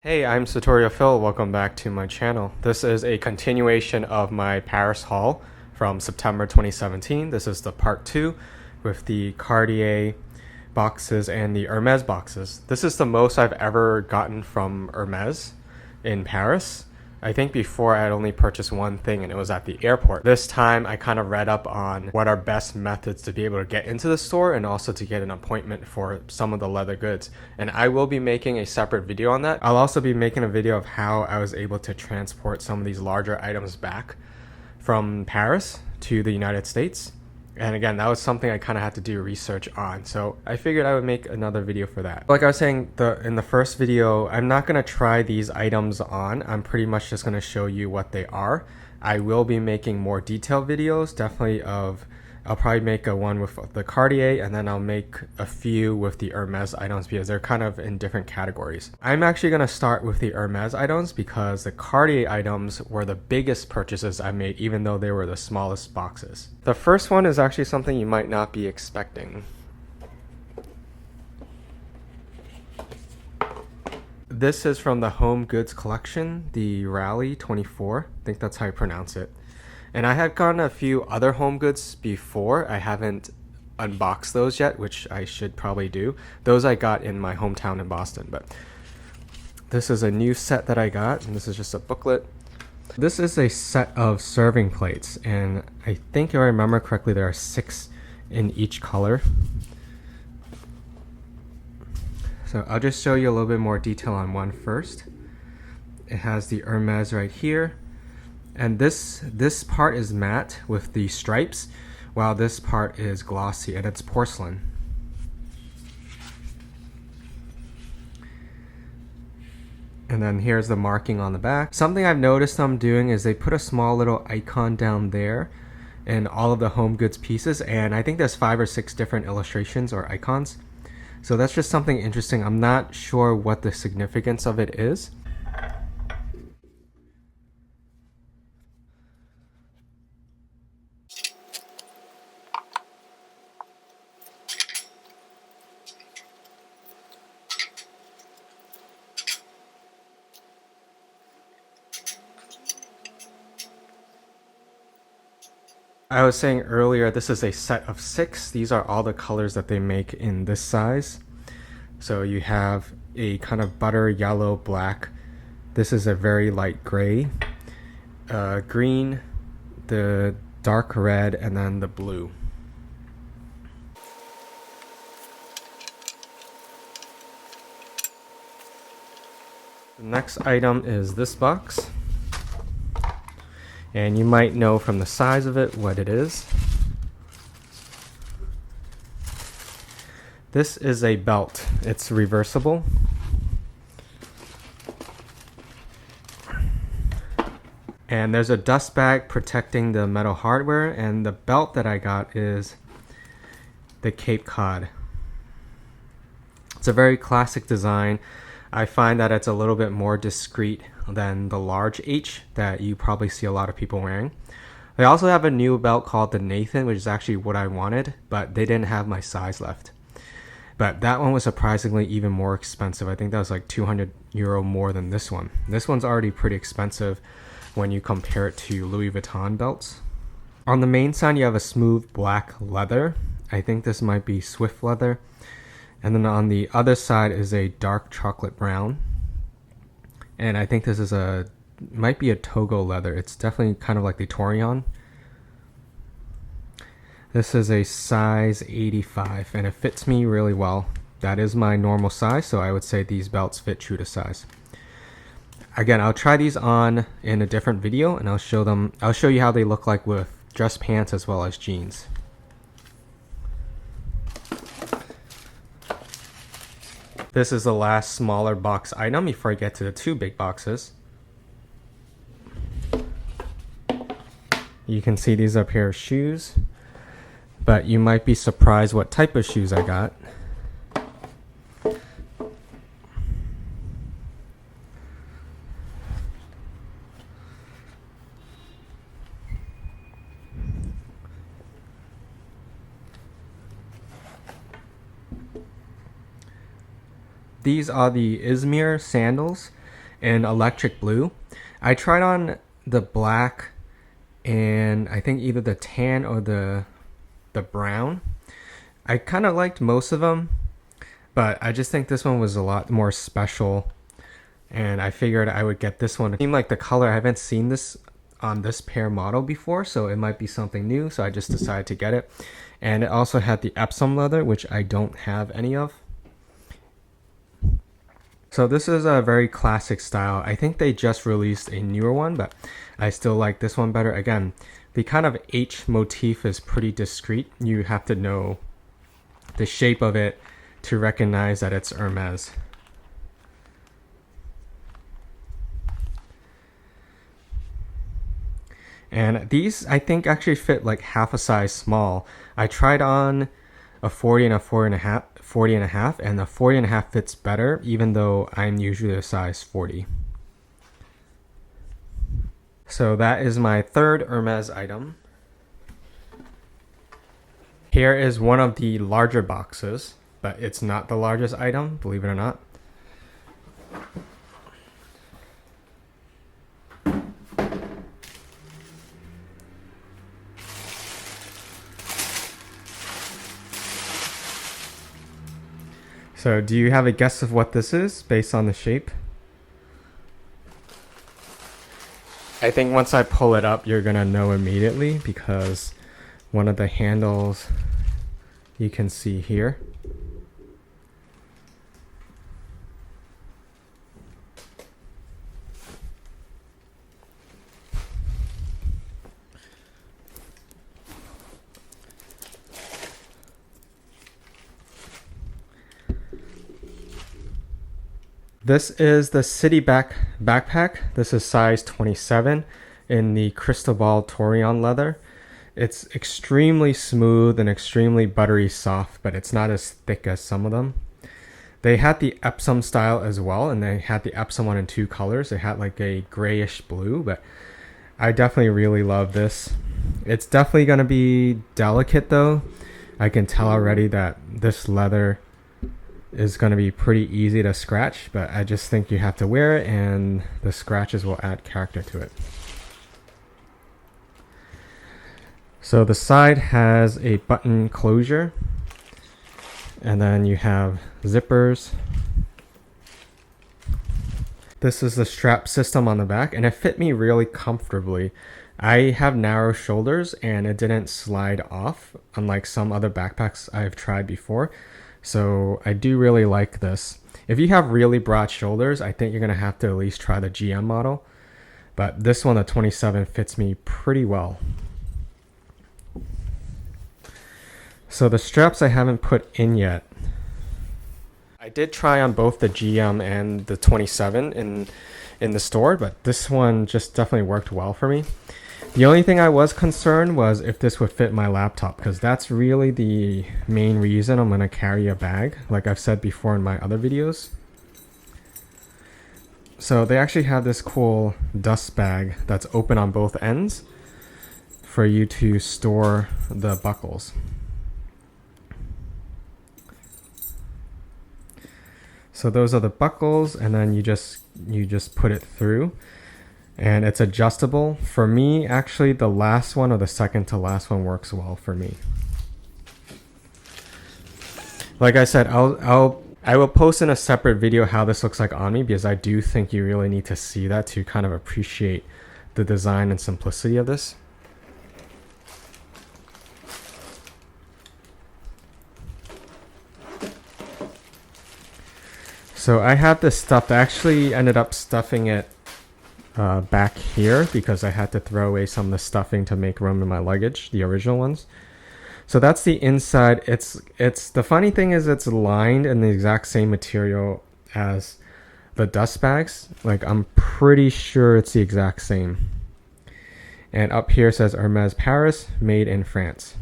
Hey, I'm Satorio Phil. Welcome back to my channel. This is a continuation of my Paris haul from September 2017. This is the part 2 with the Cartier boxes and the Hermès boxes. This is the most I've ever gotten from Hermès in Paris. I think before I had only purchased one thing and it was at the airport. This time I kind of read up on what are best methods to be able to get into the store and also to get an appointment for some of the leather goods. And I will be making a separate video on that. I'll also be making a video of how I was able to transport some of these larger items back from Paris to the United States. And again, that was something I kind of had to do research on. So I figured I would make another video for that. Like I was saying in the first video, I'm not going to try these items on. I'm pretty much just going to show you what they are. I will be making more detailed videos, definitely I'll probably make one with the Cartier, and then I'll make a few with the Hermès items because they're kind of in different categories. I'm actually going to start with the Hermès items because the Cartier items were the biggest purchases I made, even though they were the smallest boxes. The first one is actually something you might not be expecting. This is from the Home Goods collection, the Rallye 24. I think that's how you pronounce it. And I had gotten a few other home goods before. I haven't unboxed those yet, which I should probably do. Those I got in my hometown in Boston, but this is a new set that I got, and this is just a booklet. This is a set of serving plates, and I think if I remember correctly, there are 6 in each color. So I'll just show you a little bit more detail on one first. It has the Hermès right here. And this part is matte with the stripes, while this part is glossy, and it's porcelain. And then here's the marking on the back. Something I've noticed them doing is they put a small little icon down there in all of the home goods pieces, and I think there's 5 or 6 different illustrations or icons. So that's just something interesting. I'm not sure what the significance of it is. I was saying earlier, this is a set of 6. These are all the colors that they make in this size. So you have a kind of butter yellow black. This is a very light gray, green, the dark red, and then the blue. The next item is this box. And you might know from the size of it what it is. This is a belt. It's reversible. And there's a dust bag protecting the metal hardware, and the belt that I got is the Cape Cod. It's a very classic design. I find that it's a little bit more discreet than the large H that you probably see a lot of people wearing. They also have a new belt called the Nathan, which is actually what I wanted, but they didn't have my size left. But that one was surprisingly even more expensive. I think that was like €200 more than this one. This one's already pretty expensive when you compare it to Louis Vuitton belts. On the main side, you have a smooth black leather. I think this might be Swift leather. And then on the other side is a dark chocolate brown. And I think this is might be a Togo leather. It's definitely kind of like the taurillon. This is a size 85, and it fits me really well. That is my normal size, so I would say these belts fit true to size. Again, I'll try these on in a different video, and I'll show you how they look like with dress pants as well as jeans. This is the last smaller box item before I get to the 2 big boxes. You can see these are a pair of shoes, but you might be surprised what type of shoes I got. These are the Izmir sandals. in electric blue. I tried on the black and I think either the tan or the brown. I kind of liked most of them, but I just think this one was a lot more special, and I figured I would get this one. It seemed like the color, I haven't seen this on this pair model before, so it might be something new, so I just decided to get it. And it also had the epsom leather, which I don't have any of. So this is a very classic style. I think they just released a newer one, but I still like this one better. Again, the kind of H motif is pretty discreet. You have to know the shape of it to recognize that it's Hermès. And these, I think, actually fit like half a size small. I tried on a 40 and a 40 and a half, and the 40 and a half fits better, even though I'm usually a size 40. So that is my third Hermès item. Here is one of the larger boxes, but it's not the largest item, believe it or not. So do you have a guess of what this is based on the shape? I think once I pull it up, you're gonna know immediately, because one of the handles you can see here. This is the Cityback backpack. This is size 27 in the cristobal taurillon leather. It's extremely smooth and extremely buttery soft, but it's not as thick as some of them. They had the epsom style as well, and they had the epsom one in two colors. They had like a grayish blue, but I definitely really love this. It's definitely going to be delicate though. I can tell already that this leather is going to be pretty easy to scratch, but I just think you have to wear it, and the scratches will add character to it. So the side has a button closure, and then you have zippers. This is the strap system on the back, and it fit me really comfortably. I have narrow shoulders and it didn't slide off, unlike some other backpacks I've tried before. So I do really like this. If you have really broad shoulders, I think you're going to have to at least try the GM model. But this one, the 27, fits me pretty well. So the straps I haven't put in yet. I did try on both the GM and the 27 in the store, but this one just definitely worked well for me. The only thing I was concerned was if this would fit my laptop, because that's really the main reason I'm going to carry a bag, like I've said before in my other videos. So they actually have this cool dust bag that's open on both ends for you to store the buckles. So those are the buckles, and then you just put it through. And it's adjustable. For me, actually, the last one or the second to last one works well for me. Like I said, I will post in a separate video how this looks like on me, because I do think you really need to see that to kind of appreciate the design and simplicity of this. So I have this stuffed. I actually ended up stuffing it back here because I had to throw away some of the stuffing to make room in my luggage, the original ones. So that's the inside. It's the funny thing is it's lined in the exact same material as the dust bags. Like, I'm pretty sure it's the exact same. And up here says Hermès Paris, made in France.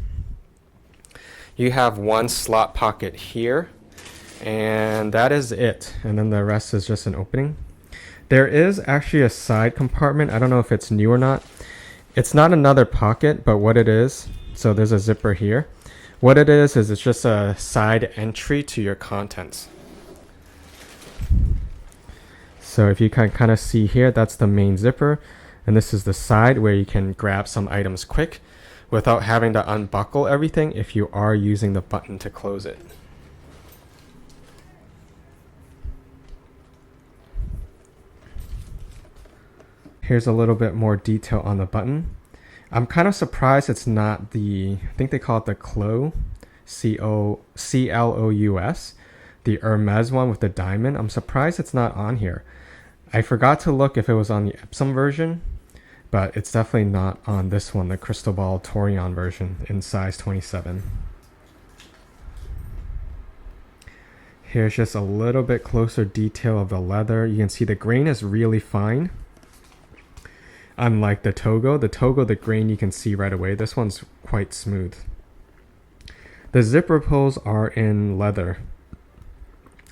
You have one slot pocket here, and that is it. And then the rest is just an opening. There is actually a side compartment. I don't know if it's new or not. It's not another pocket, but what it is, so there's a zipper here. What it is it's just a side entry to your contents. So if you can kind of see here, that's the main zipper, and this is the side where you can grab some items quick without having to unbuckle everything if you are using the button to close it. Here's a little bit more detail on the button. I'm kind of surprised it's not the, I think they call it the Clous, C-L-O-U-S, the Hermès one with the diamond. I'm surprised it's not on here. I forgot to look if it was on the epson version, but it's definitely not on this one, the cristobal taurillon version in size 27. Here's just a little bit closer detail of the leather. You can see the grain is really fine. Unlike the Togo, the grain you can see right away. This one's quite smooth. The zipper pulls are in leather.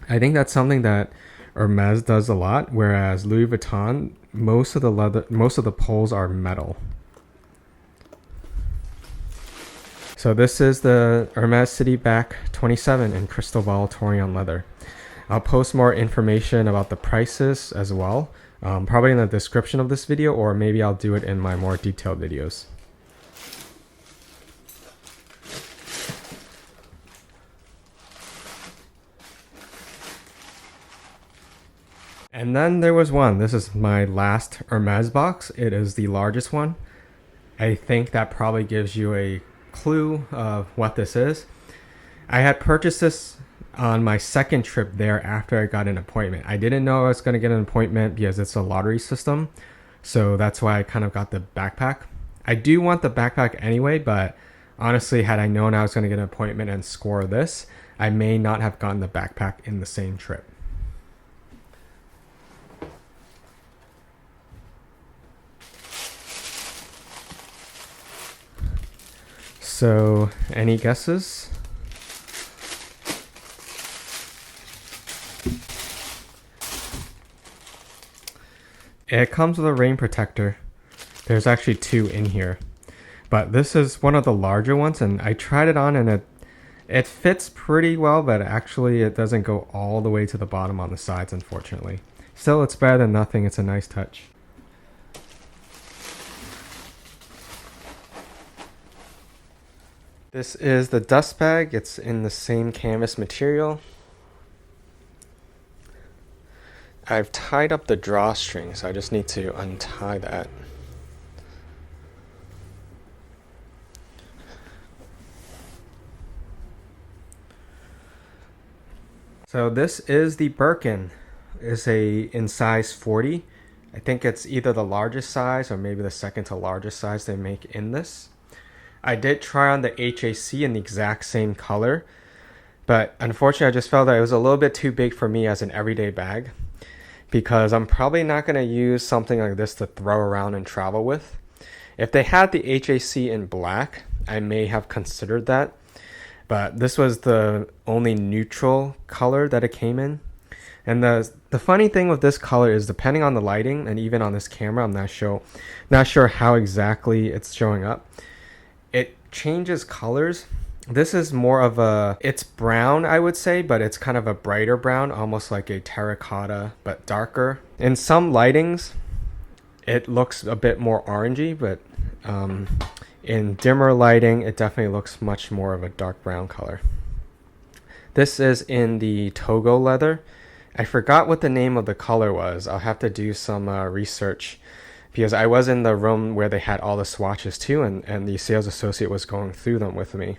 I think that's something that Hermès does a lot, whereas Louis Vuitton, most of the pulls are metal. So this is the Hermès Cityback 27 in cristobal taurillon leather. I'll post more information about the prices as well, probably in the description of this video, or maybe I'll do it in my more detailed videos. And then there was one. This is my last Hermès box. It is the largest one. I think that probably gives you a clue of what this is. I had purchased this on my second trip there after I got an appointment. I didn't know I was going to get an appointment because it's a lottery system. So that's why I kind of got the backpack. I do want the backpack anyway, but honestly, had I known I was going to get an appointment and score this, I may not have gotten the backpack in the same trip. So, any guesses? It comes with a rain protector. There's actually two in here, but this is one of the larger ones, and I tried it on and it fits pretty well, but actually it doesn't go all the way to the bottom on the sides, unfortunately. Still, it's better than nothing. It's a nice touch. This is the dust bag. It's in the same canvas material. I've tied up the drawstring, so I just need to untie that. So this is the Birkin. It's in size 40. I think it's either the largest size or maybe the second to largest size they make in this. I did try on the HAC in the exact same color, but unfortunately I just felt that it was a little bit too big for me as an everyday bag, because I'm probably not going to use something like this to throw around and travel with. If they had the HAC in black, I may have considered that, but this was the only neutral color that it came in. And the funny thing with this color is, depending on the lighting and even on this camera, I'm not sure how exactly it's showing up. It changes colors. This is more of it's brown, I would say, but it's kind of a brighter brown, almost like a terracotta, but darker. In some lightings, it looks a bit more orangey, but in dimmer lighting, it definitely looks much more of a dark brown color. This is in the Togo leather. I forgot what the name of the color was. I'll have to do some research, because I was in the room where they had all the swatches too, and the sales associate was going through them with me.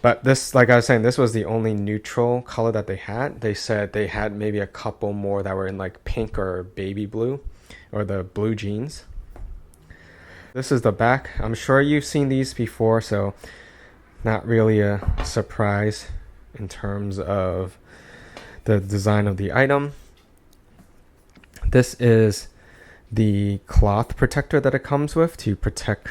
But this, like I was saying, this was the only neutral color that they had. They said they had maybe a couple more that were in like pink or baby blue, or the blue jeans. This is the back. I'm sure you've seen these before, so not really a surprise in terms of the design of the item. This is the cloth protector that it comes with to protect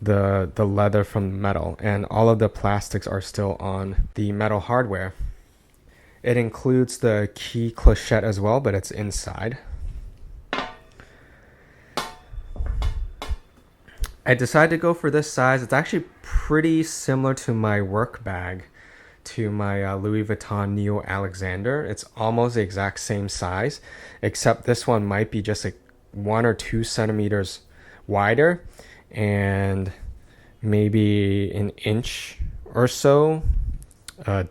the leather from metal, and all of the plastics are still on the metal hardware. It includes the key clochette as well, but it's inside. I decided to go for this size. It's actually pretty similar to my work bag to my Louis Vuitton Neo Alexander. It's almost the exact same size, except this one might be just like 1 or 2 centimeters wider and maybe an inch or so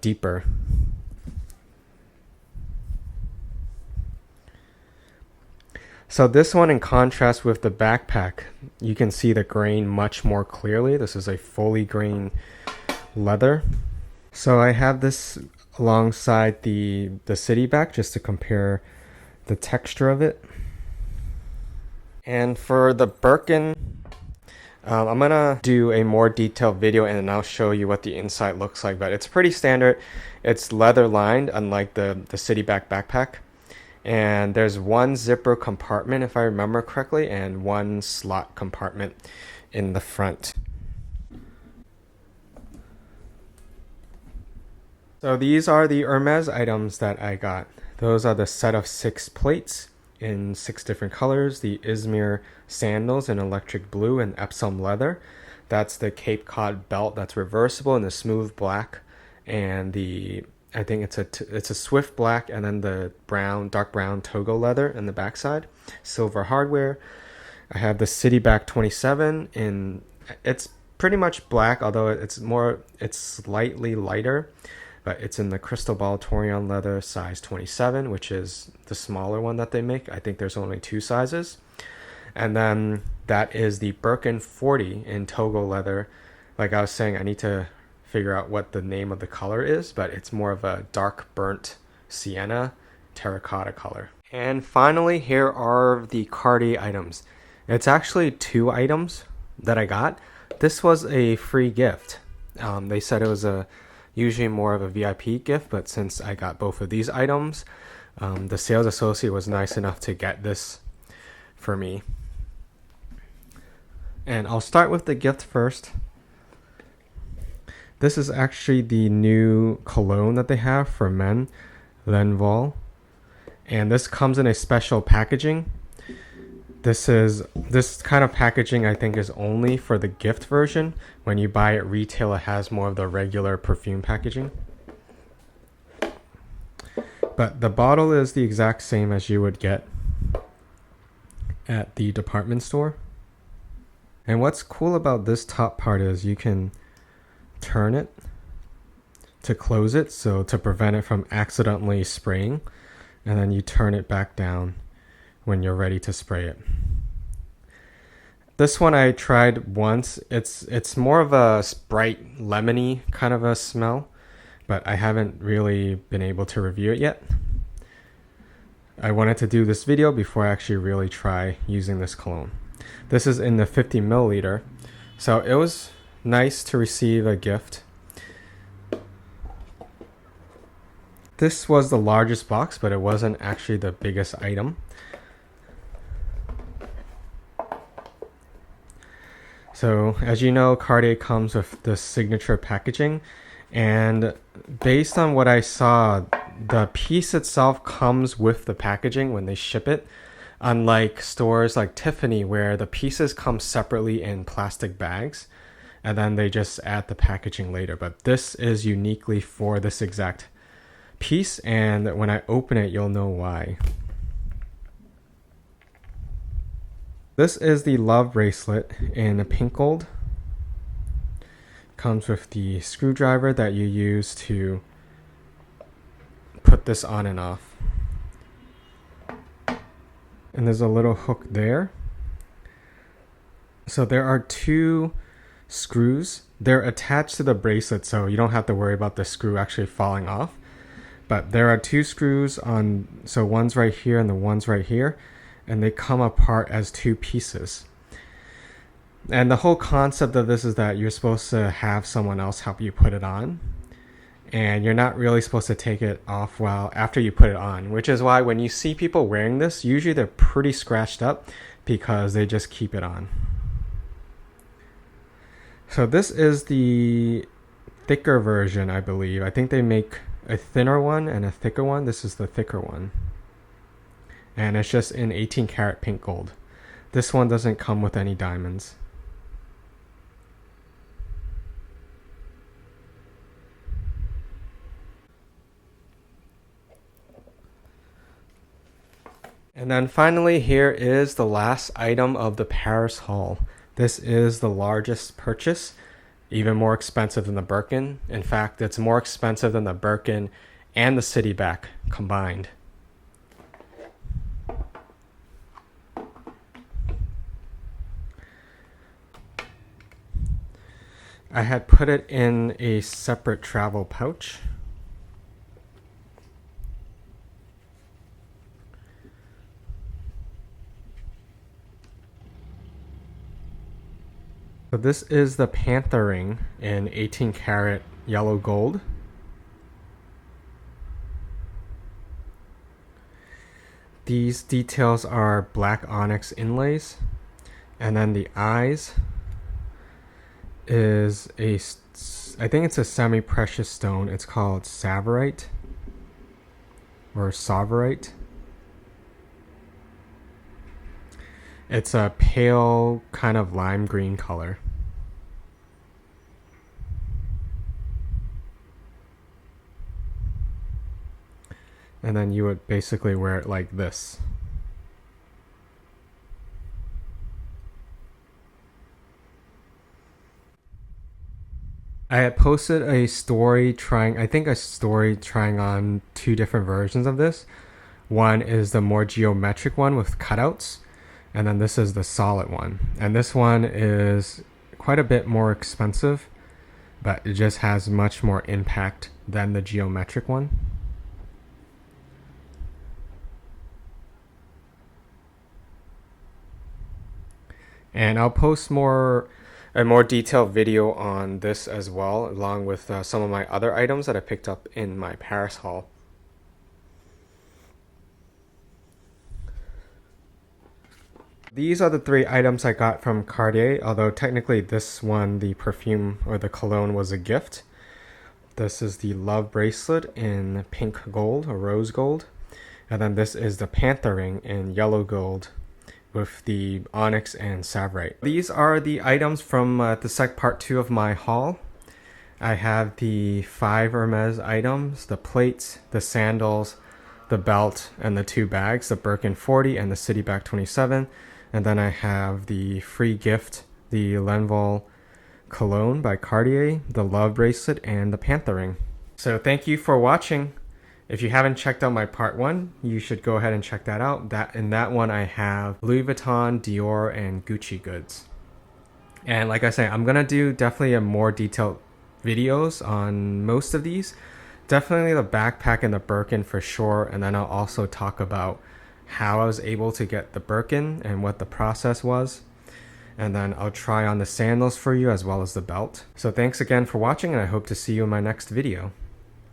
deeper. So this one, in contrast with the backpack, you can see the grain much more clearly. This is a fully grained leather. So I have this alongside the Cityback just to compare the texture of it. And for the Birkin, I'm gonna do a more detailed video and then I'll show you what the inside looks like, but it's pretty standard. It's leather lined, unlike the Cityback backpack. And there's one zipper compartment, if I remember correctly, and one slot compartment in the front. So these are the Hermès items that I got. Those are the set of 6 plates in 6 different colors. The Izmir sandals in electric blue and epson leather. That's the Cape Cod belt that's reversible in the smooth black, and the I think it's a swift black, and then the dark brown Togo leather in the backside. Silver hardware. I have the Cityback 27 in, it's pretty much black, although it's slightly lighter, but it's in the cristobal taurillon leather size 27, which is the smaller one that they make. I think there's only 2 sizes. And then that is the Birkin 40 in Togo leather. Like I was saying, I need to figure out what the name of the color is, but it's more of a dark burnt sienna terracotta color. And finally, here are the Cartier items. It's actually 2 items that I got. This was a free gift. They said it was usually more of a VIP gift, but since I got both of these items, the sales associate was nice enough to get this for me. And I'll start with the gift first. This is actually the new cologne that they have for men, L'envol. And this comes in a special packaging. This kind of packaging, I think, is only for the gift version. When you buy it retail, it has more of the regular perfume packaging. But the bottle is the exact same as you would get at the department store. And what's cool about this top part is you can turn it to close it, so to prevent it from accidentally spraying, and then you turn it back down when you're ready to spray it. This one I tried once. It's more of a bright lemony kind of a smell, but I haven't really been able to review it yet. I wanted to do this video before I actually really try using this cologne. This is in the 50 milliliter, so it was nice to receive a gift. This was the largest box, but it wasn't actually the biggest item. So as you know, Cartier comes with the signature packaging, and based on what I saw, the piece itself comes with the packaging when they ship it, unlike stores like Tiffany where the pieces come separately in plastic bags and then they just add the packaging later. But this is uniquely for this exact piece, and when I open it, you'll know why. This is the Love bracelet in a pink gold. Comes with the screwdriver that you use to put this on and off. And there's a little hook there. So there are 2 screws. They're attached to the bracelet, so you don't have to worry about the screw actually falling off. But there are 2 screws on, so one's right here and the one's right here, and they come apart as 2 pieces. And the whole concept of this is that you're supposed to have someone else help you put it on, and you're not really supposed to take it off after you put it on, which is why when you see people wearing this, usually they're pretty scratched up because they just keep it on. So this is the thicker version, I believe. I think they make a thinner one and a thicker one. This is the thicker one. And it's just in 18 karat pink gold. This one doesn't come with any diamonds. And then finally, here is the last item of the Paris haul. This is the largest purchase, even more expensive than the Birkin. In fact, it's more expensive than the Birkin and the Cityback combined. I had put it in a separate travel pouch. So this is the Panther ring in 18 karat yellow gold. These details are black onyx inlays, and then the eyes is I think it's a semi-precious stone. It's called Savarite or Savarite. It's a pale kind of lime green color. And then you would basically wear it like this. I had posted a story trying on two different versions of this. One is the more geometric one with cutouts, and then this is the solid one. And this one is quite a bit more expensive, but it just has much more impact than the geometric one. And I'll post a more detailed video on this as well, along with some of my other items that I picked up in my Paris haul. These are the 3 items I got from Cartier, although technically this one, the perfume or the cologne, was a gift. This is the Love bracelet in pink gold or rose gold. And then this is the Panther ring in yellow gold with the onyx and savarite. These are the items from the part 2 of my haul. I have the 5 Hermès items, the plates, the sandals, the belt, and the 2 bags, the Birkin 40 and the Cityback 27. And then I have the free gift, the L'envol cologne by Cartier, the Love bracelet, and the Panther ring. So thank you for watching. If you haven't checked out my part 1, you should go ahead and check that out. In that one I have Louis Vuitton, Dior, and Gucci goods. And like I say, I'm gonna do definitely a more detailed videos on most of these. Definitely the backpack and the Birkin for sure, and then I'll also talk about how I was able to get the Birkin and what the process was. And then I'll try on the sandals for you as well as the belt. So thanks again for watching, and I hope to see you in my next video.